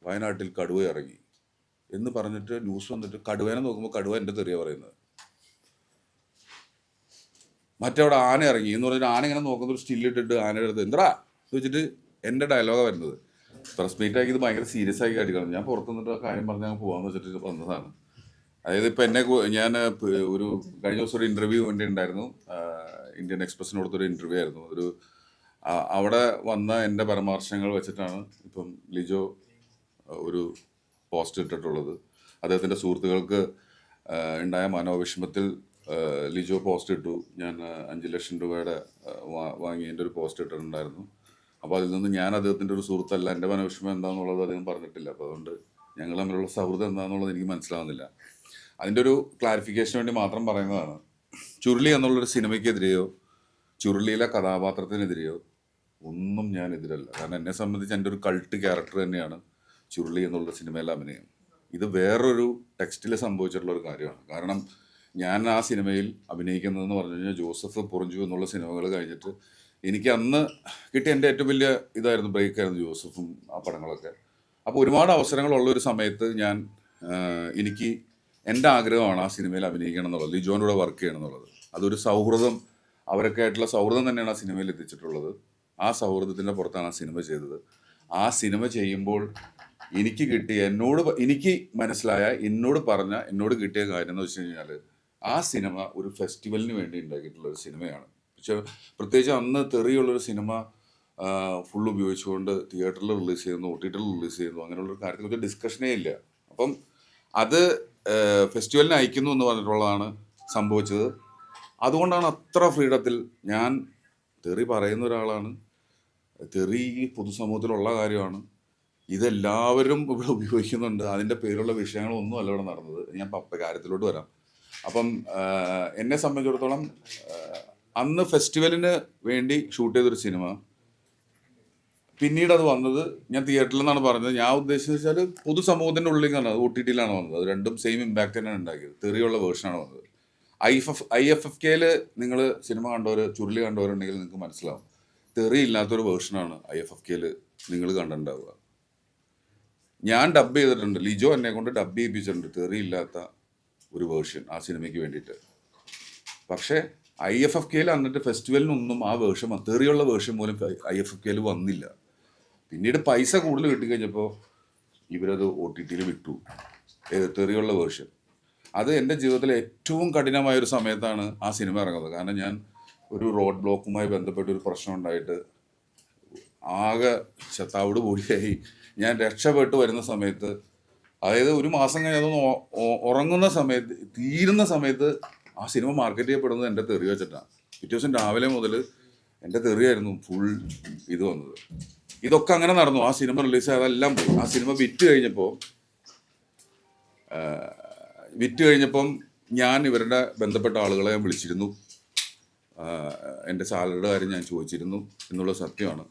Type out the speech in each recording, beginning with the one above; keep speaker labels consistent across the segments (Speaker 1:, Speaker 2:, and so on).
Speaker 1: വയനാട്ടിൽ കടുവ ഇറങ്ങി എന്ന് പറഞ്ഞിട്ട് ന്യൂസ് വന്നിട്ട് കടുവേനെ നോക്കുമ്പോൾ കടുവ എൻ്റെ തെറിയാണ് പറയുന്നത്. മറ്റവിടെ ആന ഇറങ്ങി എന്ന് പറഞ്ഞിട്ട് ആന ഇങ്ങനെ നോക്കുന്ന ഒരു സ്റ്റില്ലിട്ടിട്ട് ആനയുടെ അടുത്ത് എന്താ ചോദിച്ചിട്ട് എൻ്റെ ഡയലോഗാണ് വരുന്നത്. പ്രസ് മീറ്റ് ആക്കി ഇത് ഭയങ്കര സീരിയസ് ആക്കി കാട്ടിക്കണം. ഞാൻ പുറത്തു നിന്നിട്ട് ആ കാര്യം പറഞ്ഞാൽ പോകാമെന്ന് വെച്ചിട്ട് വന്നതാണ്. അതായത് ഇപ്പം ഞാൻ ഒരു കഴിഞ്ഞ ദിവസം ഒരു ഇൻ്റർവ്യൂ വേണ്ടി ഉണ്ടായിരുന്നു. ഇന്ത്യൻ എക്സ്പ്രസിന് കൊടുത്തൊരു ഇൻ്റർവ്യൂ ആയിരുന്നു. അവിടെ വന്ന എൻ്റെ പരാമർശങ്ങൾ വെച്ചിട്ടാണ് ഇപ്പം ലിജോ ഒരു പോസ്റ്റ് ഇട്ടിട്ടുള്ളത്. അദ്ദേഹത്തിൻ്റെ സുഹൃത്തുക്കൾക്ക് ഉണ്ടായ മനോവിഷമത്തിൽ ലിജോ പോസ്റ്റ് ഇട്ടു. ഞാൻ 5 ലക്ഷം രൂപയുടെ വാങ്ങിയതിൻ്റെ ഒരു പോസ്റ്റ് ഇട്ടിട്ടുണ്ടായിരുന്നു. അപ്പോൾ അതിൽ നിന്ന് ഞാൻ അദ്ദേഹത്തിൻ്റെ ഒരു സുഹൃത്തല്ല, എൻ്റെ മനോവിഷമം എന്താണെന്നുള്ളത് അദ്ദേഹം പറഞ്ഞിട്ടില്ല. അപ്പോൾ അതുകൊണ്ട് ഞങ്ങൾ തമ്മിലുള്ള സൗഹൃദം എന്താണെന്നുള്ളത് എനിക്ക് മനസ്സിലാവുന്നില്ല. അതിൻ്റെ ഒരു ക്ലാരിഫിക്കേഷന് വേണ്ടി മാത്രം പറയുന്നതാണ്. ചുരുളി എന്നുള്ളൊരു സിനിമയ്ക്കെതിരെയോ ചുരുളിയിലെ കഥാപാത്രത്തിനെതിരെയോ ഒന്നും ഞാൻ എതിരല്ല. കാരണം എന്നെ സംബന്ധിച്ച് എൻ്റെ ഒരു കൾട്ട് ക്യാരക്ടർ തന്നെയാണ് ചുരുളി എന്നുള്ള സിനിമയിലെ അഭിനയം. ഇത് വേറൊരു ടെക്സ്റ്റിൽ സംഭവിച്ചിട്ടുള്ള ഒരു കാര്യമാണ്. കാരണം ഞാൻ ആ സിനിമയിൽ അഭിനയിക്കുന്നതെന്ന് പറഞ്ഞു കഴിഞ്ഞാൽ ജോസഫ് പൊറിഞ്ചു എന്നുള്ള സിനിമകൾ കഴിഞ്ഞിട്ട് എനിക്ക് അന്ന് കിട്ടിയ എൻ്റെ ഏറ്റവും വലിയ ഇതായിരുന്നു, ബ്രേക്കായിരുന്നു ജോസഫും ആ പടങ്ങളൊക്കെ. അപ്പോൾ ഒരുപാട് അവസരങ്ങളുള്ള ഒരു സമയത്ത് എനിക്ക് എൻ്റെ ആഗ്രഹമാണ് ആ സിനിമയിൽ അഭിനയിക്കണം എന്നുള്ളത്, ലിജോൻ്റെ കൂടെ വർക്ക് ചെയ്യണം എന്നുള്ളത്. അതൊരു സൗഹൃദം, അവരൊക്കെ ആയിട്ടുള്ള സൗഹൃദം തന്നെയാണ് ആ സിനിമയിൽ എത്തിച്ചിട്ടുള്ളത്. ആ സൗഹൃദത്തിൻ്റെ പുറത്താണ് ആ സിനിമ ചെയ്തത്. ആ സിനിമ ചെയ്യുമ്പോൾ എനിക്ക് മനസ്സിലായ, എന്നോട് കിട്ടിയ കാര്യം എന്ന് വെച്ച് കഴിഞ്ഞാൽ ആ സിനിമ ഒരു ഫെസ്റ്റിവലിന് വേണ്ടി ഉണ്ടാക്കിയിട്ടുള്ള ഒരു സിനിമയാണ്. പക്ഷേ പ്രത്യേകിച്ച് അന്ന് തെറിയുള്ളൊരു സിനിമ ഫുൾ ഉപയോഗിച്ചുകൊണ്ട് തിയേറ്ററിൽ റിലീസ് ചെയ്യുന്നു, OTTയിൽ റിലീസ് ചെയ്യുന്നു, അങ്ങനെയുള്ളൊരു കാര്യത്തിലൊക്കെ ഡിസ്കഷനേ ഇല്ല. അപ്പം അത് ഫെസ്റ്റിവലിന് അയക്കുന്നു എന്ന് പറഞ്ഞിട്ടുള്ളതാണ് സംഭവിച്ചത്. അതുകൊണ്ടാണ് അത്ര ഫ്രീഡത്തിൽ ഞാൻ തെറി പറയുന്ന ഒരാളാണ്. തെറി പൊതുസമൂഹത്തിലുള്ള കാര്യമാണ്. ഇതെല്ലാവരും ഇവിടെ ഉപയോഗിക്കുന്നുണ്ട്. അതിൻ്റെ പേരുള്ള വിഷയങ്ങളൊന്നും അല്ല ഇവിടെ നടന്നത്. ഞാൻ കാര്യത്തിലോട്ട് വരാം. അപ്പം എന്നെ സംബന്ധിച്ചിടത്തോളം അന്ന് ഫെസ്റ്റിവലിന് വേണ്ടി ഷൂട്ട് ചെയ്തൊരു സിനിമ, പിന്നീട് അത് വന്നത് ഞാൻ തിയേറ്ററിൽ നിന്നാണ് പറഞ്ഞത്. ഞാൻ ഉദ്ദേശിച്ചത് വെച്ചാൽ പൊതുസമൂഹത്തിൻ്റെ ഉള്ളിൽ നിന്നാണ്, അത് OTTയിലാണ് വന്നത്. അത് രണ്ടും സെയിം ഇമ്പാക്റ്റ് തന്നെയാണ് ഉണ്ടാക്കിയത്. തെറിയുള്ള വേർഷനാണ് വന്നത്. IFFKയിൽ നിങ്ങൾ സിനിമ കണ്ടവർ, ചുരുളി കണ്ടവരുണ്ടെങ്കിൽ നിങ്ങൾക്ക് മനസ്സിലാവും. തെറി ഇല്ലാത്തൊരു വേർഷനാണ് IFFKയിൽ നിങ്ങൾ കണ്ടിട്ടുണ്ടാവുക. ഞാൻ ഡബ് ചെയ്തിട്ടുണ്ട്, ലിജോ എന്നെ കൊണ്ട് ഡബ് ചെയ്യിപ്പിച്ചിട്ടുണ്ട് തെറി ഇല്ലാത്ത ഒരു വേർഷൻ ആ സിനിമയ്ക്ക് വേണ്ടിയിട്ട്. പക്ഷേ IFFKയിൽ എന്നിട്ട് ഫെസ്റ്റിവലിനൊന്നും ആ വേർഷൻ, തെറിയുള്ള വേർഷൻ പോലും IFFKയിൽ വന്നില്ല. പിന്നീട് പൈസ കൂടുതൽ കിട്ടിക്കഴിഞ്ഞപ്പോൾ ഇവരത് OTTയിൽ വിട്ടു, തെറിയുള്ള വേർഷൻ. അത് എൻ്റെ ജീവിതത്തിലെ ഏറ്റവും കഠിനമായൊരു സമയത്താണ് ആ സിനിമ ഇറങ്ങുന്നത്. കാരണം ഞാൻ ഒരു റോഡ് ബ്ലോക്കുമായി ബന്ധപ്പെട്ടൊരു പ്രശ്നം ഉണ്ടായിട്ട് ആകെ ചത്താവോട് കൂടിയായി ഞാൻ രക്ഷപ്പെട്ട് വരുന്ന സമയത്ത്, അതായത് ഒരു മാസം കഴിഞ്ഞതൊന്ന് ഉറങ്ങുന്ന സമയത്ത്, തീരുന്ന സമയത്ത് ആ സിനിമ മാർക്കറ്റ് ചെയ്യപ്പെടുന്നത് എൻ്റെ തെറി വെച്ചിട്ടാണ്. പിറ്റേ ദിവസം രാവിലെ മുതൽ എൻ്റെ തെറിയായിരുന്നു ഫുൾ ഇത് വന്നത്. ഇതൊക്കെ അങ്ങനെ നടന്നു. ആ സിനിമ റിലീസ് അതെല്ലാം പോയി. ആ സിനിമ വിറ്റ് കഴിഞ്ഞപ്പം ഞാൻ ഇവരുടെ ബന്ധപ്പെട്ട ആളുകളെ ഞാൻ വിളിച്ചിരുന്നു. എൻ്റെ സാലറിയുടെ കാര്യം ഞാൻ ചോദിച്ചിരുന്നു എന്നുള്ള സത്യമാണ്.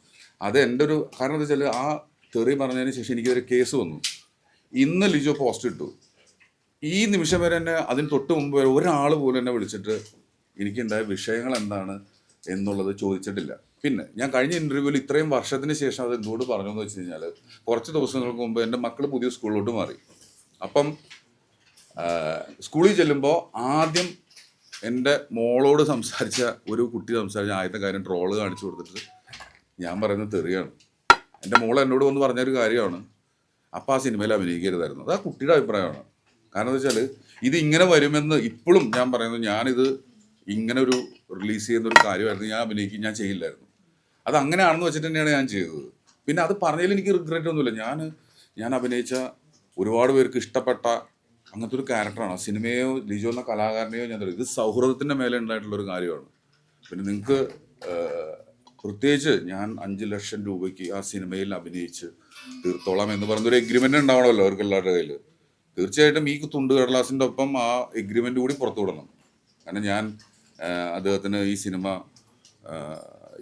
Speaker 1: അത് എൻ്റെ ഒരു കാരണം എന്താ വെച്ചാൽ ആ തെറി പറഞ്ഞതിന് ശേഷം എനിക്കൊരു കേസ് വന്നു. ഇന്ന് ലിജോ പോസ്റ്റ് ഇട്ടു. ഈ നിമിഷം വരെ എന്നെ, അതിന് തൊട്ട് മുമ്പ് വരെ ഒരാൾ പോലും എന്നെ വിളിച്ചിട്ട് എനിക്കുണ്ടായ വിഷയങ്ങൾ എന്താണ് എന്നുള്ളത് ചോദിച്ചിട്ടില്ല. പിന്നെ ഞാൻ കഴിഞ്ഞ ഇൻ്റർവ്യൂവിൽ ഇത്രയും വർഷത്തിന് ശേഷം അത് എന്തുകൊണ്ട് പറഞ്ഞു എന്ന് വെച്ച് കഴിഞ്ഞാൽ, കുറച്ച് ദിവസങ്ങൾക്ക് മുമ്പ് എൻ്റെ മക്കൾ പുതിയ സ്കൂളിലോട്ട് മാറി. അപ്പം സ്കൂളിൽ ചെല്ലുമ്പോൾ ആദ്യം എൻ്റെ മോളോട് സംസാരിച്ച ഒരു കുട്ടി സംസാരിച്ച ആദ്യത്തെ കാര്യം ട്രോള് കാണിച്ചു കൊടുത്തിട്ട് ഞാൻ പറയുന്നത് തെറിയാണ്. എൻ്റെ മോൾ എന്നോട് വന്ന് പറഞ്ഞൊരു കാര്യമാണ്, അപ്പം ആ സിനിമയിൽ അഭിനയിക്കരുതായിരുന്നു. അത് ആ കുട്ടിയുടെ അഭിപ്രായമാണ്. കാരണം എന്താ വെച്ചാൽ ഇത് ഇങ്ങനെ വരുമെന്ന് ഇപ്പോഴും ഞാൻ പറയുന്നത്, ഞാനിത് ഇങ്ങനെ ഒരു റിലീസ് ചെയ്യുന്നൊരു കാര്യമായിരുന്നു, ഞാൻ ചെയ്യില്ലായിരുന്നു. അത് അങ്ങനെയാണെന്ന് വെച്ചിട്ട് തന്നെയാണ് ഞാൻ ചെയ്തത്. പിന്നെ അത് പറഞ്ഞതിൽ എനിക്ക് റിഗ്രറ്റ് ഒന്നുമില്ല. ഞാൻ അഭിനയിച്ച ഒരുപാട് പേർക്ക് ഇഷ്ടപ്പെട്ട അങ്ങനത്തെ ഒരു ക്യാരക്ടറാണ്. ആ സിനിമയോ ലിജോ എന്ന കലാകാരനെയോ ഇത് സൗഹൃദത്തിൻ്റെ മേലെ ഉണ്ടായിട്ടുള്ളൊരു കാര്യമാണ്. പിന്നെ നിങ്ങൾക്ക് പ്രത്യേകിച്ച് ഞാൻ 5 ലക്ഷം രൂപയ്ക്ക് ആ സിനിമയിൽ അഭിനയിച്ച് തീർത്തോളാം എന്ന് പറയുന്നൊരു എഗ്രിമെൻ്റ് ഉണ്ടാവണമല്ലോ അവർക്ക് എല്ലാവരുടെ കയ്യിൽ. തീർച്ചയായിട്ടും ഈ തുണ്ട് കടലാസിൻ്റെ ഒപ്പം ആ എഗ്രിമെൻ്റ് കൂടി പുറത്തു വിടണം. കാരണം ഞാൻ അദ്ദേഹത്തിന് ഈ സിനിമ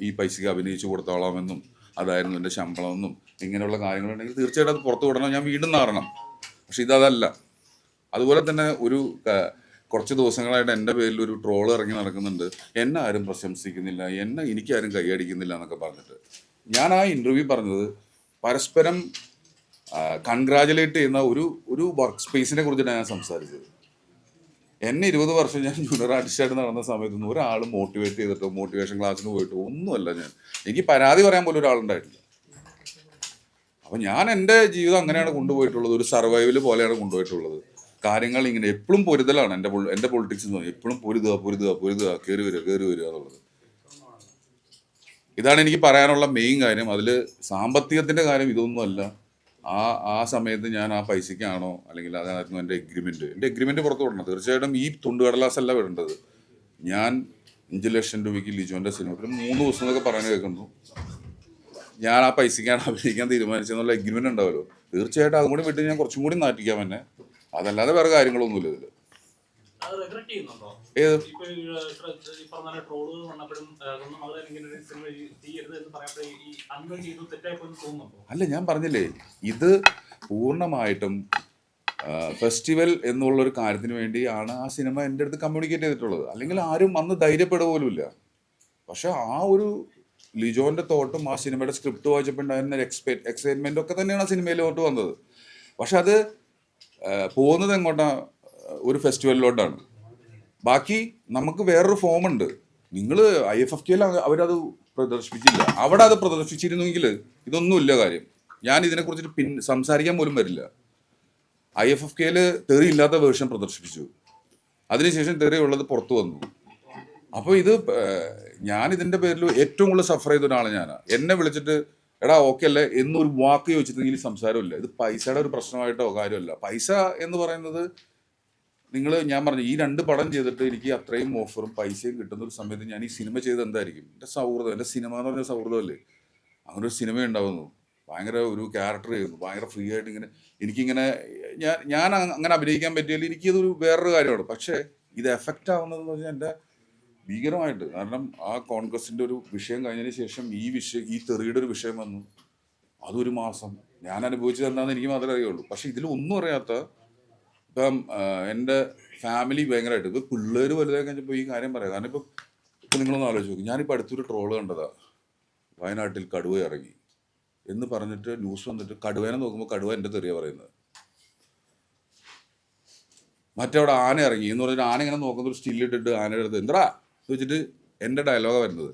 Speaker 1: ഈ പൈസയ്ക്ക് അഭിനയിച്ച് കൊടുത്തോളാമെന്നും അതായിരുന്നു എൻ്റെ ശമ്പളമെന്നും ഇങ്ങനെയുള്ള കാര്യങ്ങളുണ്ടെങ്കിൽ തീർച്ചയായിട്ടും അത് പുറത്തു വിടണം, ഞാൻ വീണ്ടും നാറണം. പക്ഷെ ഇതല്ല. അതുപോലെ തന്നെ കുറച്ച് ദിവസങ്ങളായിട്ട് എൻ്റെ പേരിൽ ഒരു ട്രോൾ ഇറങ്ങി നടക്കുന്നുണ്ട്. എന്നെ ആരും പ്രശംസിക്കുന്നില്ല, എനിക്കാരും കൈയടിക്കുന്നില്ല എന്നൊക്കെ പറഞ്ഞിട്ട്. ഞാൻ ആ ഇൻ്റർവ്യൂ പറഞ്ഞത് പരസ്പരം കൺഗ്രാജുലേറ്റ് ചെയ്യുന്ന ഒരു വർക്ക് സ്പേസിനെ കുറിച്ചിട്ടാണ് ഞാൻ സംസാരിച്ചത്. എന്നെ 20 വർഷം ഞാൻ ജൂനിയർ ആർട്ടിസ്റ്റായിട്ട് നടന്ന സമയത്തൊന്നും ഒരാൾ മോട്ടിവേറ്റ് ചെയ്തിട്ടോ മോട്ടിവേഷൻ ക്ലാസ്സിന് പോയിട്ടോ ഒന്നുമല്ല ഞാൻ. എനിക്ക് പരാതി പറയാൻ പോലും ഒരാളുണ്ടായിട്ടില്ല. അപ്പം ഞാൻ എൻ്റെ ജീവിതം അങ്ങനെയാണ് കൊണ്ടുപോയിട്ടുള്ളത്. ഒരു സർവൈവൽ പോലെയാണ് കൊണ്ടുപോയിട്ടുള്ളത്. കാര്യങ്ങൾ ഇങ്ങനെ എപ്പോഴും പൊരുതലാണ് എൻ്റെ പൊളിറ്റിക്സ് എന്ന് പറഞ്ഞാൽ. എപ്പോഴും പൊരുതുക കയറി വരിക എന്നുള്ളത്. ഇതാണ് എനിക്ക് പറയാനുള്ള മെയിൻ കാര്യം. അതിൽ സാമ്പത്തികത്തിൻ്റെ കാര്യം ഇതൊന്നുമല്ല. ആ സമയത്ത് ഞാൻ ആ പൈസയ്ക്കാണോ അല്ലെങ്കിൽ അതായിരുന്നു എൻ്റെ എഗ്രിമെൻറ്റ് പുറത്തു വിടണം. തീർച്ചയായിട്ടും ഈ തുണ്ടുകടലാസല്ല വിടേണ്ടത്. ഞാൻ 5 ലക്ഷം രൂപയ്ക്ക് ലിജോൻ്റെ സിനിമ 3 ദിവസം എന്നൊക്കെ പറയാൻ കേൾക്കുന്നു. ഞാൻ ആ പൈസയ്ക്കാണ് അഭിനയിക്കാൻ തീരുമാനിച്ചെന്നുള്ള എഗ്രിമെൻ്റ് ഉണ്ടാവുമല്ലോ. തീർച്ചയായിട്ടും അതും കൂടി വിട്ട് ഞാൻ കുറച്ചും കൂടി നാട്ടിക്കാം എന്നെ. അതല്ലാതെ വേറെ കാര്യങ്ങളൊന്നുമില്ല ഇതിൽ. ഏത് അല്ല, ഞാൻ പറഞ്ഞില്ലേ, ഇത് പൂർണ്ണമായിട്ടും ഫെസ്റ്റിവൽ എന്നുള്ളൊരു കാര്യത്തിന് വേണ്ടിയാണ് ആ സിനിമ എൻ്റെ അടുത്ത് കമ്മ്യൂണിക്കേറ്റ് ചെയ്തിട്ടുള്ളത്. അല്ലെങ്കിൽ ആരും അന്ന് ധൈര്യപ്പെടുക പോലുമില്ല. പക്ഷെ ആ ഒരു ലിജോന്റെ തോട്ടും ആ സിനിമയുടെ സ്ക്രിപ്റ്റ് വായിച്ചപ്പോൾ ഉണ്ടായിരുന്ന എക്സൈറ്റ്മെന്റ് ഒക്കെ തന്നെയാണ് ആ സിനിമയിലോട്ട് വന്നത്. പക്ഷെ അത് പോകുന്നത് എങ്ങോട്ടാ? ഒരു ഫെസ്റ്റിവലിലോട്ടാണ്. ബാക്കി നമുക്ക് വേറൊരു ഫോമുണ്ട്. നിങ്ങൾ IFFKയിൽ അവരത് പ്രദർശിപ്പിച്ചില്ല. അവിടെ അത് പ്രദർശിപ്പിച്ചിരുന്നെങ്കിൽ ഇതൊന്നുമില്ല കാര്യം. ഞാൻ ഇതിനെക്കുറിച്ചിട്ട് സംസാരിക്കാൻ പോലും വരില്ല. IFFKയിൽ തെറി ഇല്ലാത്ത വേർഷൻ പ്രദർശിപ്പിച്ചു. അതിനുശേഷം തെറി ഉള്ളത് പുറത്തു വന്നു. അപ്പോൾ ഇത് ഞാൻ ഇതിൻ്റെ പേരിൽ ഏറ്റവും കൂടുതൽ സഫർ ചെയ്ത ഒരാളാണ് ഞാൻ. എന്നെ വിളിച്ചിട്ട് എടാ ഓക്കെ അല്ലേ എന്നൊരു വാക്ക് ചോദിച്ചിട്ടെങ്കിൽ സംസാരമില്ല. ഇത് പൈസയുടെ ഒരു പ്രശ്നമായിട്ടോ കാര്യമല്ല. പൈസ എന്ന് പറയുന്നത് ഞാൻ പറഞ്ഞു, ഈ 2 പടം ചെയ്തിട്ട് എനിക്ക് അത്രയും ഓഫറും പൈസയും കിട്ടുന്ന ഒരു സമയത്ത് ഞാൻ ഈ സിനിമ ചെയ്ത് എന്തായിരിക്കും? എൻ്റെ സൗഹൃദം, എൻ്റെ സിനിമ എന്ന് പറഞ്ഞ സൗഹൃദമല്ലേ. അങ്ങനെ ഒരു സിനിമ ഉണ്ടാവുന്നു, ഭയങ്കര ഒരു ക്യാരക്ടർ ചെയ്യുന്നു, ഭയങ്കര ഫ്രീ ആയിട്ട് ഇങ്ങനെ എനിക്കിങ്ങനെ ഞാൻ അങ്ങനെ അഭിനയിക്കാൻ പറ്റിയാൽ എനിക്കതൊരു വേറൊരു കാര്യമാണ്. പക്ഷേ ഇത് എഫക്റ്റ് ആവുന്നതെന്ന് പറഞ്ഞാൽ എൻ്റെ ഭീകരമായിട്ട്. കാരണം ആ കോൺഗ്രസിൻ്റെ ഒരു വിഷയം കഴിഞ്ഞതിന് ശേഷം ഈ തെറിയുടെ ഒരു വിഷയം വന്നു. അതൊരു മാസം ഞാൻ അനുഭവിച്ചത് എന്താണെന്ന് എനിക്ക് മാത്രമേ അറിയുള്ളൂ. പക്ഷെ ഇതിൽ ഒന്നും അറിയാത്ത ഇപ്പം എൻ്റെ ഫാമിലി ഭയങ്കരമായിട്ട് ഇപ്പം പിള്ളേർ വലുതായി കഴിഞ്ഞപ്പോൾ ഈ കാര്യം പറയാം. കാരണം ഇപ്പം നിങ്ങളൊന്ന് ആലോചിച്ച് നോക്കും. ഞാനിപ്പോൾ അടുത്തൊരു ട്രോള് കണ്ടതാ, വയനാട്ടിൽ കടുവ ഇറങ്ങി എന്ന് പറഞ്ഞിട്ട് ന്യൂസ് വന്നിട്ട് കടുവേനെ നോക്കുമ്പോൾ കടുവ എൻ്റെ തെറിയ പറയുന്നത്. മറ്റവിടെ ആന ഇറങ്ങി എന്ന് പറഞ്ഞിട്ട് ആന ഇങ്ങനെ നോക്കുന്ന ഒരു സ്റ്റില്ലിട്ടിട്ട് ആനയുടെ അടുത്ത് എന്താ വെച്ചിട്ട് എൻ്റെ ഡയലോഗാണ് വരുന്നത്.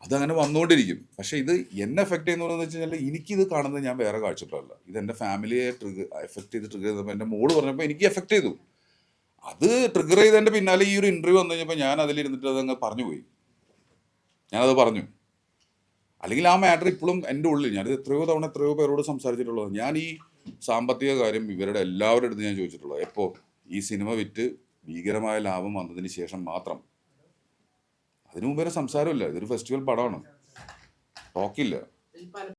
Speaker 1: അതങ്ങനെ വന്നുകൊണ്ടിരിക്കും. പക്ഷേ ഇത് എന്നെ എഫക്റ്റ് ചെയ്യുന്നതെന്ന് വെച്ച് കഴിഞ്ഞാൽ എനിക്കിത് കാണുന്നത് ഞാൻ വേറെ കാഴ്ചപ്പാടല്ല. ഇത് എൻ്റെ ഫാമിലിയെ എഫക്റ്റ് ചെയ്ത് ട്രിഗർ ചെയ്തപ്പോൾ എൻ്റെ മോള് പറഞ്ഞപ്പോൾ എനിക്ക് എഫക്റ്റ് ചെയ്തു. അത് ട്രിഗർ ചെയ്തതിൻ്റെ പിന്നാലെ ഈ ഒരു ഇൻ്റർവ്യൂ വന്നു കഴിഞ്ഞപ്പോൾ ഞാൻ അതിലിരുന്നിട്ട് അതങ്ങ് പറഞ്ഞു പോയി. ഞാനത് പറഞ്ഞു. അല്ലെങ്കിൽ ആ മാറ്റർ ഇപ്പോഴും എൻ്റെ ഉള്ളിൽ, ഞാനത് എത്രയോ പേരോട് സംസാരിച്ചിട്ടുള്ളത്. ഞാൻ ഈ സാമ്പത്തിക കാര്യം ഇവരുടെ എല്ലാവരുടെ അടുത്ത് ഞാൻ ചോദിച്ചിട്ടുള്ളത് എപ്പോൾ ഈ സിനിമ വിറ്റ് ഭീകരമായ ലാഭം വന്നതിന് ശേഷം മാത്രം. അതിനു മുമ്പേ സംസാരമില്ല. ഇതൊരു ഫെസ്റ്റിവൽ പടമാണ്, ടോക്കില്ല.